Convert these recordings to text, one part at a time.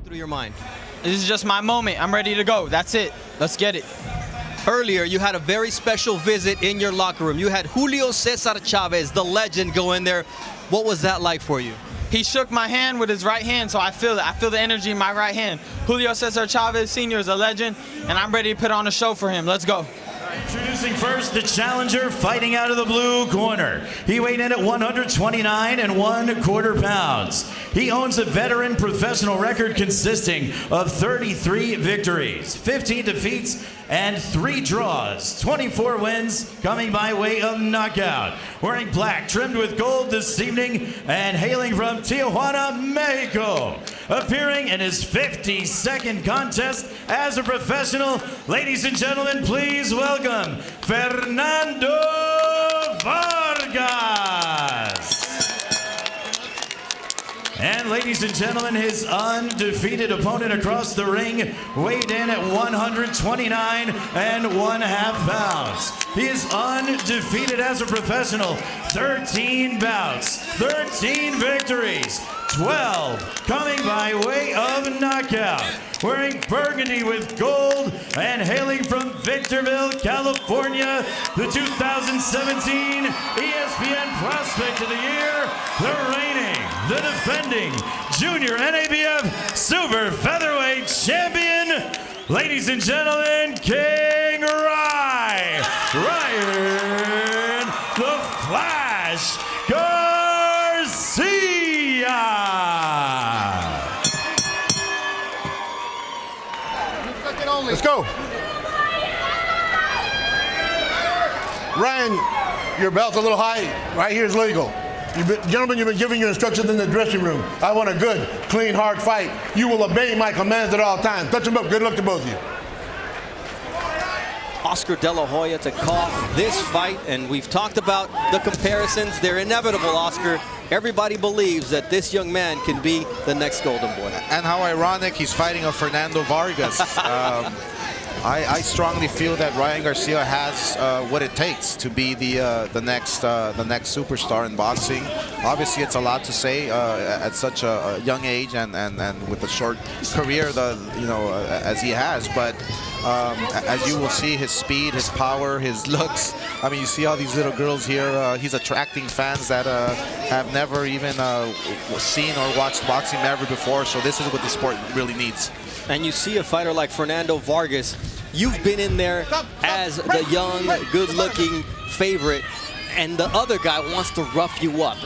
through your mind? This is just my moment. I'm ready to go. That's it. Let's get it. Earlier, you had a very special visit in your locker room. You had Julio Cesar Chavez, the legend, go in there. What was that like for you? He shook my hand with his right hand, so I feel it. I feel the energy in my right hand. Julio Cesar Chavez Sr. is a legend, and I'm ready to put on a show for him. Let's go. Introducing first the challenger fighting out of the blue corner. He weighed in at 129 1/4 pounds. He owns a veteran professional record consisting of 33 victories, 15 defeats, and 3 draws. 24 wins coming by way of knockout. Wearing black trimmed with gold this evening and hailing from Tijuana, Mexico. Appearing in his 52nd contest as a professional, ladies and gentlemen, please welcome Fernando Vargas. And ladies and gentlemen, his undefeated opponent across the ring weighed in at 129 1/2 pounds. He is undefeated as a professional, 13 bouts, 13 victories, 12 coming by way of knockout. Wearing burgundy with gold and hailing from Victorville, California, the 2017 ESPN Prospect of the Year, the reigning, the defending Junior NABF Super Featherweight Champion, ladies and gentlemen, King Ryan the Flash Garcia. Let's go. Ryan, your belt's a little high. Right here is legal. Gentlemen, you've been giving your instructions in the dressing room. I want a good, clean, hard fight. You will obey my commands at all times. Touch them up. Good luck to both of you. Oscar De La Hoya to call this fight, and we've talked about the comparisons. They're inevitable, Oscar. Everybody believes that this young man can be the next Golden Boy. And how ironic, he's fighting a Fernando Vargas. I strongly feel that Ryan Garcia has what it takes to be the next superstar in boxing. Obviously, it's a lot to say at such a young age and with a short career, as he has. But as you will see, his speed, his power, his looks. I mean, you see all these little girls here. He's attracting fans that have never even seen or watched boxing ever before. So this is what the sport really needs. And you see a fighter like Fernando Vargas, you've been in there as the young, good-looking favorite, and the other guy wants to rough you up.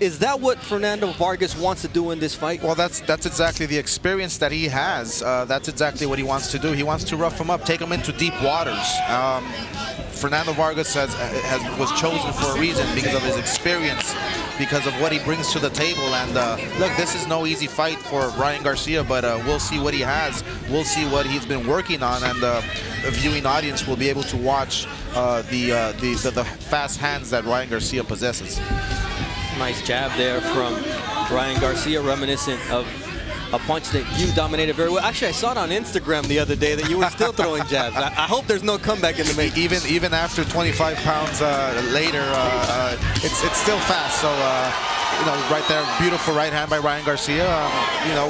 Is that what Fernando Vargas wants to do in this fight? Well, that's exactly the experience that he has. That's exactly what he wants to do. He wants to rough him up, take him into deep waters. Fernando Vargas was chosen for a reason because of his experience, because of what he brings to the table. And look, this is no easy fight for Ryan Garcia, but we'll see what he has. We'll see what he's been working on, and the viewing audience will be able to watch the fast hands that Ryan Garcia possesses. Nice jab there from Ryan Garcia, reminiscent of a punch that you dominated very well. Actually, I saw it on Instagram the other day that you were still throwing jabs. I hope there's no comeback in the making. Even after 25 pounds later, it's still fast. So right there, beautiful right hand by Ryan Garcia.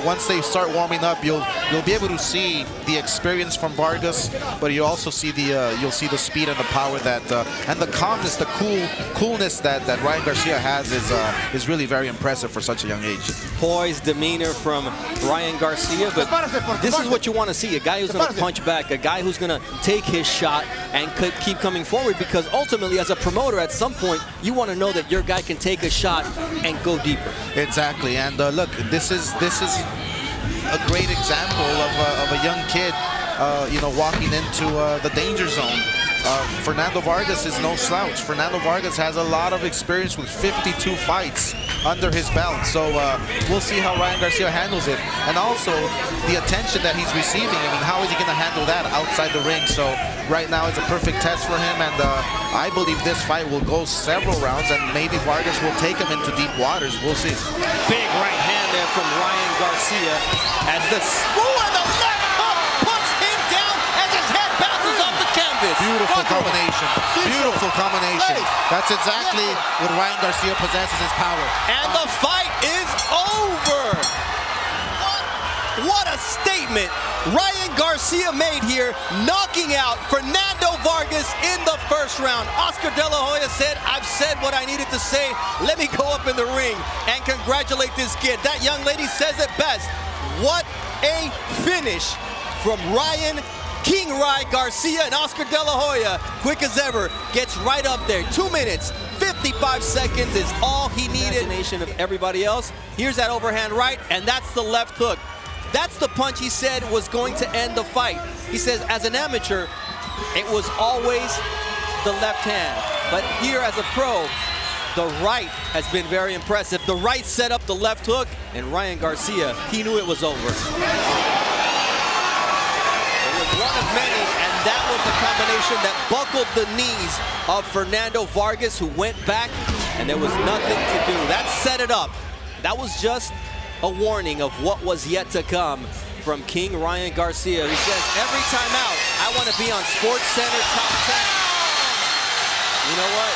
Once they start warming up, you'll be able to see the experience from Vargas, but you also see you'll see the speed and the power and the calmness, the coolness that Ryan Garcia has is really very impressive for such a young age. Poised demeanor from Ryan Garcia, but this is what you want to see, a guy who's going to punch back, a guy who's going to take his shot and keep coming forward, because ultimately, as a promoter, at some point, you want to know that your guy can take a shot and go deeper. Exactly, and look, this is a great example of a young kid, walking into the danger zone. Fernando Vargas is no slouch. Fernando Vargas has a lot of experience with 52 fights under his belt. So we'll see how Ryan Garcia handles it. And also the attention that he's receiving. I mean, how is he going to handle that outside the ring? So right now it's a perfect test for him. And I believe this fight will go several rounds, and maybe Vargas will take him into deep waters. We'll see. Big right hand there from Ryan Garcia as the and the left hook puts him down as his head bounces off the canvas. Beautiful combination. Beautiful combination. That's exactly what Ryan Garcia possesses, his power. And the fight is over. statement Ryan Garcia made here, knocking out Fernando Vargas in the first round. Oscar De La Hoya said, I've said what I needed to say. Let me go up in the ring and congratulate this kid. That young lady says it best. What a finish from Ryan King Rai Garcia, and Oscar De La Hoya, quick as ever, gets right up there. 2 minutes, 55 seconds is all he needed. Imagination of everybody else. Here's that overhand right, and that's the left hook. That's the punch he said was going to end the fight. He says, as an amateur, it was always the left hand. But here as a pro, the right has been very impressive. The right set up the left hook, and Ryan Garcia, he knew it was over. One of many, and that was the combination that buckled the knees of Fernando Vargas, who went back, and there was nothing to do. That set it up. That was just a warning of what was yet to come from King Ryan Garcia, who says, every time out, I want to be on SportsCenter Top 10. You know what?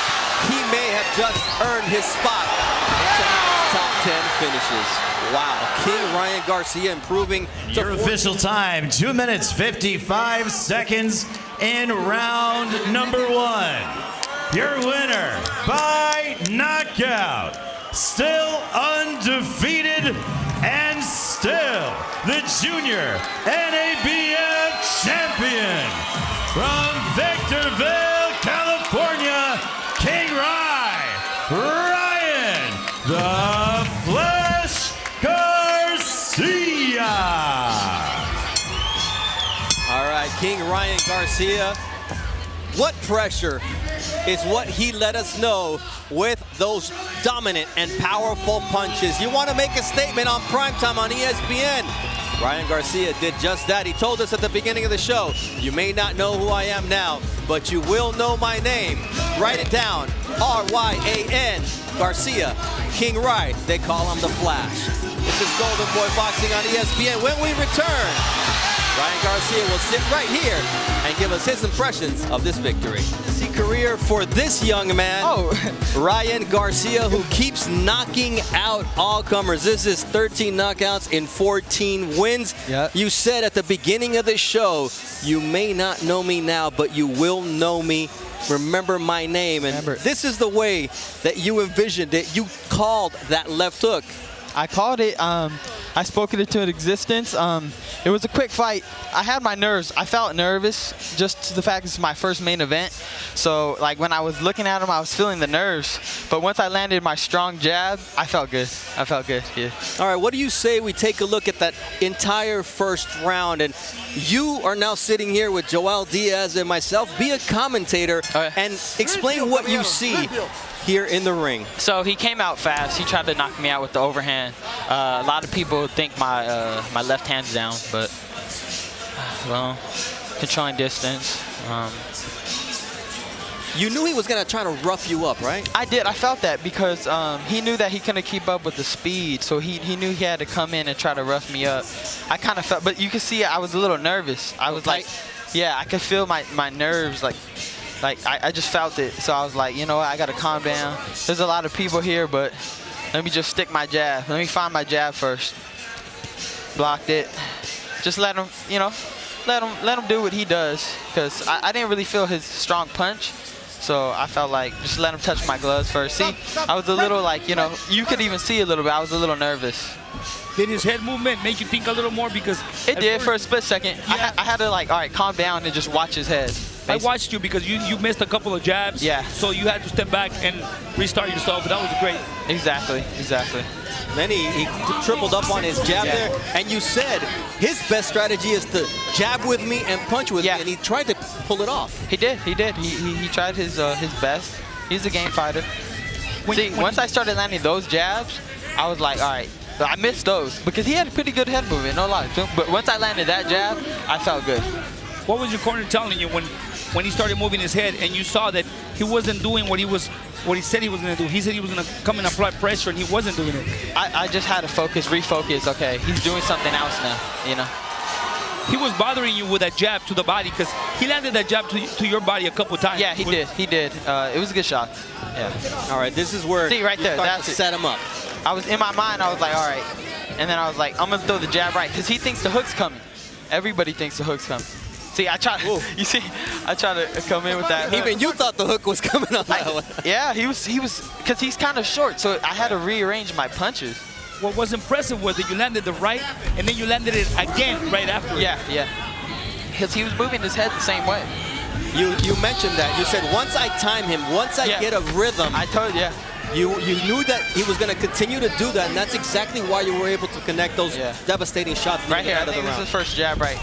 He may have just earned his spot in tonight's Top 10 finishes. Wow, King Ryan Garcia improving to your official time, 2 minutes, 55 seconds in round number 1. Your winner by knockout, still undefeated and still the junior NABF champion from Victorville, California, King Ryan, the Flash Garcia. All right, King Ryan Garcia. What pressure is what he let us know with those dominant and powerful punches. You want to make a statement on primetime on ESPN. Ryan Garcia did just that. He told us at the beginning of the show, you may not know who I am now, but you will know my name. Write it down, R-Y-A-N, Garcia, King Ryan. They call him the Flash. This is Golden Boy Boxing on ESPN. When we return, Ryan Garcia will sit right here and give us his impressions of this victory. See career for this young man, Ryan Garcia, who keeps knocking out all comers. This is 13 knockouts in 14 wins. Yep. You said at the beginning of the show, you may not know me now, but you will know me. Remember my name. And this is the way that you envisioned it. You called that left hook. I called it. I spoke it into existence. It was a quick fight. I had my nerves. I felt nervous just to the fact it's my first main event. So like when I was looking at him, I was feeling the nerves. But once I landed my strong jab, I felt good. I felt good, yeah. All right, what do you say we take a look at that entire first round? And you are now sitting here with Joel Diaz and myself. Be a commentator and explain what you see here in the ring. So he came out fast. He tried to knock me out with the overhand. A lot of people think my my left hand's down, but well, controlling distance. You knew he was gonna try to rough you up, right? I did. I felt that because he knew that he couldn't keep up with the speed, so he knew he had to come in and try to rough me up. I kind of felt, but you can see I was a little nervous. I was like, yeah, I could feel my nerves like I just felt it. So I was like, you know what, I gotta calm down. There's a lot of people here, but let me just stick my jab. Let me find my jab first. Blocked it. Just let him, you know, let him do what he does. Because I didn't really feel his strong punch. So I felt like just let him touch my gloves first. See, I was a little like, you know, you could even see a little bit. I was a little nervous. Did his head movement make you think a little more? Because it did for a split second. Yeah. I had to like, all right, calm down and just watch his head. Basically. I watched you because you missed a couple of jabs. Yeah. So you had to step back and restart yourself. But that was great. Exactly. Then he tripled up on his jab there. And you said his best strategy is to jab with me and punch with me. And he tried to pull it off. He did. He tried his best. He's a game fighter. Once I started landing those jabs, I was like, all right. I missed those because he had a pretty good head movement, no lie. But once I landed that jab, I felt good. What was your corner telling you when he started moving his head and you saw that he wasn't doing what he said he was going to do? He said he was going to come and apply pressure, and he wasn't doing it. I just had to refocus. Okay, he's doing something else now, you know. He was bothering you with that jab to the body because he landed that jab to your body a couple times. Yeah, he did. It was a good shot. Yeah. All right, this is where right there, that's to set him up. I was in my mind. I was like, all right, and then I was like, I'm gonna throw the jab right because he thinks the hook's coming. Everybody thinks the hook's coming. See, I try. You see, I try to come in with that. Even you thought the hook was coming on that one. Yeah, he was, because he's kind of short, so I had to rearrange my punches. What was impressive was that you landed the right, and then you landed it again right after. Yeah, yeah. Because he was moving his head the same way. You mentioned that. You said once I time him, once I get a rhythm. I told you. You knew that he was going to continue to do that, and that's exactly why you were able to connect those devastating shots right here. out of the This round. is the first jab, right?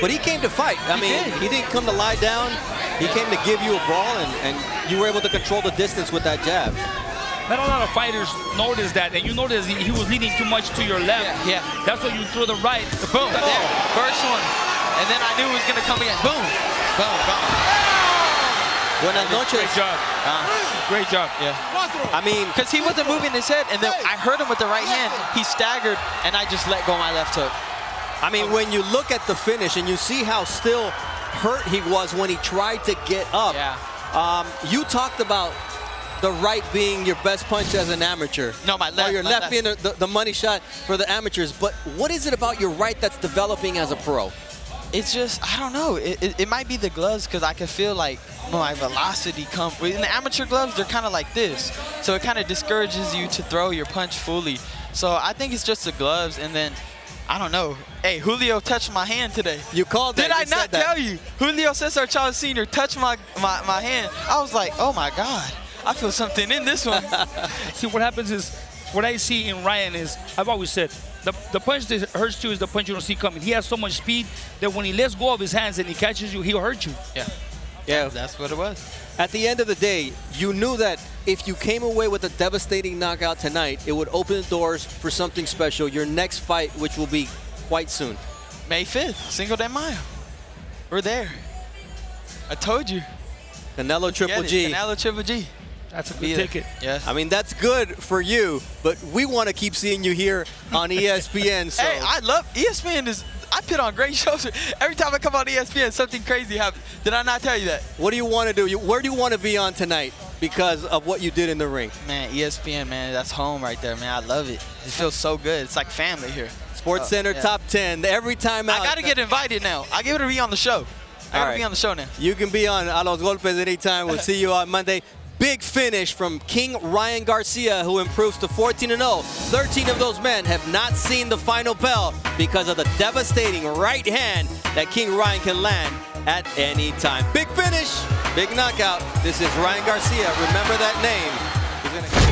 But he came to fight. I mean, he didn't come to lie down. He came to give you a brawl, and you were able to control the distance with that jab. Not a lot of fighters notice that, and you notice he was leaning too much to your left. Yeah. That's why you threw the right. Boom. There. First one. And then I knew it was going to come again. Boom. Boom. Gone. Buenas noches. Great job. Great job. Yeah. I mean, because he wasn't moving his head, and then I hurt him with the right hand. He staggered, and I just let go my left hook. I mean, when you look at the finish and you see how still hurt he was when he tried to get up, you talked about the right being your best punch as an amateur. No, my left. Or your left being the money shot for the amateurs. But what is it about your right that's developing as a pro? It's just, I don't know. It might be the gloves, because I can feel like my velocity come. In the amateur gloves, they're kind of like this. So it kind of discourages you to throw your punch fully. So I think it's just the gloves, and then, I don't know. Hey, Julio touched my hand today. You called that. Did I not tell you? Julio Cesar Chavez Sr. touched my hand. I was like, oh my God. I feel something in this one. See, what happens is, what I see in Ryan is, I've always said, the punch that hurts you is the punch you don't see coming. He has so much speed that when he lets go of his hands and he catches you, he'll hurt you. Yeah. Yeah. That's what it was. At the end of the day, you knew that if you came away with a devastating knockout tonight, it would open the doors for something special. Your next fight, which will be quite soon. May 5th, Cinco de Mayo. We're there. I told you. Canelo Triple G. Canelo Triple G. That's a good ticket. Yeah. I mean, that's good for you, but we want to keep seeing you here on ESPN. So. Hey, I love ESPN. I put on great shows. Every time I come on ESPN, something crazy happens. Did I not tell you that? What do you want to do? Where do you want to be on tonight because of what you did in the ring? Man, ESPN, man, that's home right there, man. I love it. It feels so good. It's like family here. Sports Center Top 10. Every time out. I got to get invited now. I give it to be on the show. I got to be on the show now. You can be on A Los Golpes anytime. We'll see you on Monday. Big finish from King Ryan Garcia, who improves to 14-0. 13 of those men have not seen the final bell because of the devastating right hand that King Ryan can land at any time. Big finish, big knockout. This is Ryan Garcia. Remember that name. He's gonna